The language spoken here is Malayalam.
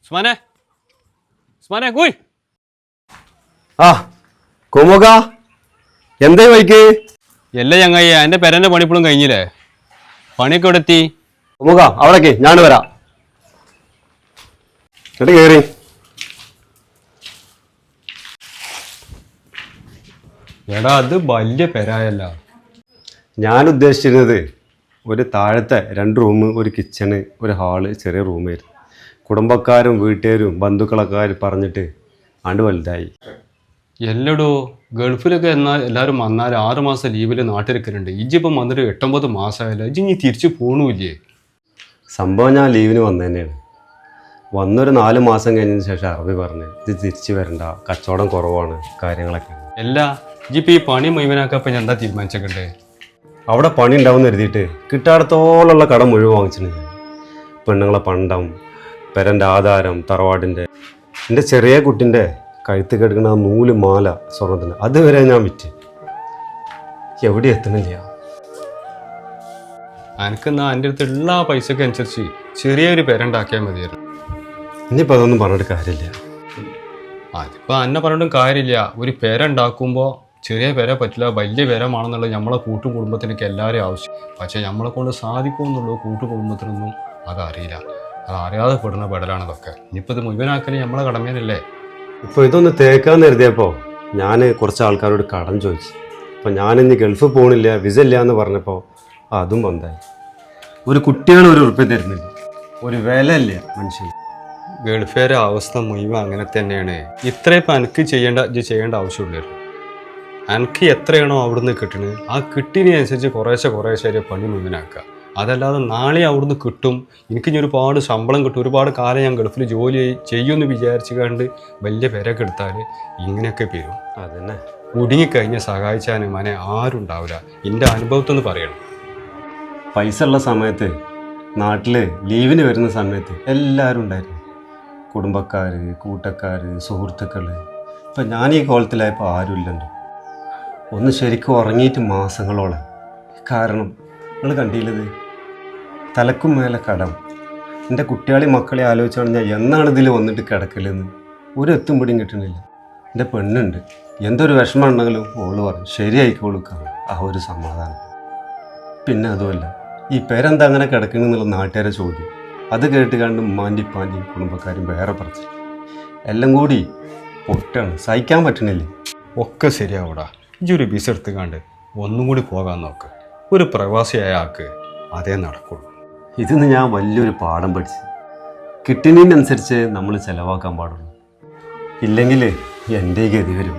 ഉസ്മാനെ ഉസ്മാനെ കൂയ് ആ കോമോക എന്തേ വൈക്ക് എല്ലാ ചങ്ങായി എൻ്റെ പെരൻ്റെ പണിപ്പോഴും കഴിഞ്ഞില്ലേ? പണിയൊക്കെ ഇവിടെ എത്തി. കോമോക അവിടേക്ക് ഞാൻ വരാം. എന്നിട്ട് കയറി. എടാ അത് വലിയ പെരായല്ല. ഞാൻ ഉദ്ദേശിച്ചിരുന്നത് ഒരു താഴത്തെ 2 റൂം, ഒരു കിച്ചണ്, ഒരു ഹാള്, ചെറിയ റൂമായിരുന്നു. കുടുംബക്കാരും വീട്ടുകാരും ബന്ധുക്കളൊക്കെ പറഞ്ഞിട്ട് ആണ്ട് വലുതായി. എല്ലടോ ഗൾഫിലൊക്കെ എന്നാൽ എല്ലാവരും വന്നാൽ 6 മാസം ലീവിൽ നാട്ടിലിരിക്കലുണ്ട്. ഇജിപ്പം വന്നിട്ട് 8-9 മാസമായല്ലോ. ഇജി ഇനി തിരിച്ചു പോകണമില്ലേ? സംഭവം ഞാൻ ലീവിന് വന്നു തന്നെയാണ്. വന്നൊരു 4 മാസം കഴിഞ്ഞതിന് ശേഷം അറബി പറഞ്ഞ് ഇത് തിരിച്ചു വരണ്ട, കച്ചവടം കുറവാണ്, കാര്യങ്ങളൊക്കെ. എല്ലാ ഇജിപ്പോൾ ഈ പണി മുഴുവനാക്കപ്പം ഞാൻ എന്താ തീരുമാനിച്ചേക്കണ്ടേ? അവിടെ പണി ഉണ്ടാവുമെന്ന് കരുതിയിട്ട് കിട്ടാടത്തോളമുള്ള കടം മുഴുവൻ വാങ്ങിച്ചിട്ടുണ്ട് ഞാൻ. പെണ്ണുങ്ങളെ പണ്ടം, പെരൻ്റെ ആധാരം, തറവാടിൻ്റെ, എൻ്റെ ചെറിയ കുട്ടിൻ്റെ കഴുത്ത് കിടക്കുന്ന ആ 100 മാല സ്വർണ്ണത്തിന് അതുവരെ ഞാൻ വിറ്റ്. എവിടെ എത്തണില്ല. എനിക്കെന്നാ എൻ്റെ അടുത്ത് എല്ലാ പൈസക്ക് അനുസരിച്ച് ചെറിയൊരു പെരണ്ടാക്കിയാൽ മതിയായിരുന്നു. ഇനിയിപ്പോൾ അതൊന്നും പറഞ്ഞിട്ട് കാര്യമില്ല. അതിപ്പോൾ എന്നെ പറഞ്ഞിട്ടും കാര്യമില്ല. ഒരു പെരണ്ടാക്കുമ്പോൾ ചെറിയ പെര പറ്റില്ല, വലിയ പെരമാണെന്നുള്ളത് നമ്മളെ കൂട്ടുകുടുംബത്തിനൊക്കെ എല്ലാവരും ആവശ്യം. പക്ഷേ നമ്മളെ കൊണ്ട് സാധിക്കുമെന്നുള്ളൂ കൂട്ടുകുടുംബത്തിനൊന്നും അതറിയില്ല. അത് അറിയാതെ പെടുന്ന പെടലാണ് ഇതൊക്കെ. ഇനിയിപ്പോൾ ഇത് മുഴുവനാക്കൽ നമ്മളെ കടമേനല്ലേ? ഇപ്പോൾ ഇതൊന്ന് തേക്കാന്ന് കരുതിയപ്പോൾ ഞാൻ കുറച്ച് ആൾക്കാരോട് കടം ചോദിച്ചു. അപ്പോൾ ഞാനിന്ന് ഗൾഫ് പോകണില്ല, വിസ ഇല്ല എന്ന് പറഞ്ഞപ്പോൾ അതും ബന്ധായി. ഒരു കുട്ടികൾ 1 ഉറുപ്പ്യ തരുന്നില്ല, ഒരു വില ഇല്ല മനുഷ്യന്. ഗൾഫേരെ അവസ്ഥ മുഴുവൻ അങ്ങനെ തന്നെയാണ്. ഇത്രയിപ്പോൾ എനിക്ക് ചെയ്യേണ്ട ആവശ്യമുള്ളായിരുന്നു. എനിക്ക് എത്രയാണോ അവിടുന്ന് കിട്ടുന്നത് ആ കിട്ടിയതിനനുസരിച്ച് കുറേശ്ശെ പണി മുഴുവനാക്കുക. അതല്ലാതെ നാളെ അവിടുന്ന് കിട്ടും, എനിക്കിനി ഒരുപാട് ശമ്പളം കിട്ടും, ഒരുപാട് കാലം ഞാൻ ഗൾഫിൽ ജോലി ചെയ്യുമെന്ന് വിചാരിച്ചു കണ്ട് വലിയ പെരൊക്കെ എടുത്താൽ ഇങ്ങനെയൊക്കെ വരും. അതന്നെ കുടുങ്ങിക്കഴിഞ്ഞ് സഹായിച്ചാൽ മനെ ആരും ഉണ്ടാവില്ല. എൻ്റെ അനുഭവത്തൊന്ന് പറയണം. പൈസ ഉള്ള സമയത്ത് നാട്ടിൽ ലീവിന് വരുന്ന സമയത്ത് എല്ലാവരും ഉണ്ടായിരുന്നു. കുടുംബക്കാർ, കൂട്ടക്കാർ, സുഹൃത്തുക്കൾ. ഇപ്പം ഞാൻ ഈ കോലത്തിലായപ്പോൾ ആരുമില്ലല്ലോ. ഒന്ന് ശരിക്കും ഉറങ്ങിയിട്ട് മാസങ്ങളോളം. കാരണം നിങ്ങൾ കണ്ടില്ലത് തലക്കും മേലെ കടം. എൻ്റെ കുട്ടികളെയും മക്കളെ ആലോചിച്ചാണ് ഞാൻ എന്നാണ് ഇതിൽ വന്നിട്ട് കിടക്കലെന്ന് ഒരു എത്തും പിടിയും കിട്ടണില്ല. എൻ്റെ പെണ്ണുണ്ട്, എന്തൊരു വിഷമം ഉണ്ടെങ്കിലും ഓള് പറയും ശരിയായിക്കോളുക്കാം, ആ ഒരു സമാധാനം. പിന്നെ അതുമല്ല ഈ പേരെന്താ അങ്ങനെ കിടക്കണമെന്നുള്ള നാട്ടുകാരെ ചോദ്യം. അത് കേട്ട് കണ്ട് ഉമ്മാൻ്റെയും കുടുംബക്കാരും വേറെ പറച്ചു. എല്ലാം കൂടി പൊട്ടാണ്, സഹിക്കാൻ പറ്റണില്ലേ. ഒക്കെ ശരിയാവൂടാ. ഇജൊരു ബിസ് എടുത്ത് കണ്ട് ഒന്നും കൂടി പോകാൻ നോക്ക്. ഒരു പ്രവാസിയായ ആൾക്ക് അതേ നടക്കുള്ളൂ. ഇതിന്ന് ഞാൻ വലിയൊരു പാഠം പഠിച്ചു. കിട്ടുന്നതിനനുസരിച്ച് നമ്മൾ ചിലവാക്കാൻ പാടുള്ളൂ. ഇല്ലെങ്കിൽ എൻ്റെ ഗതി വരും.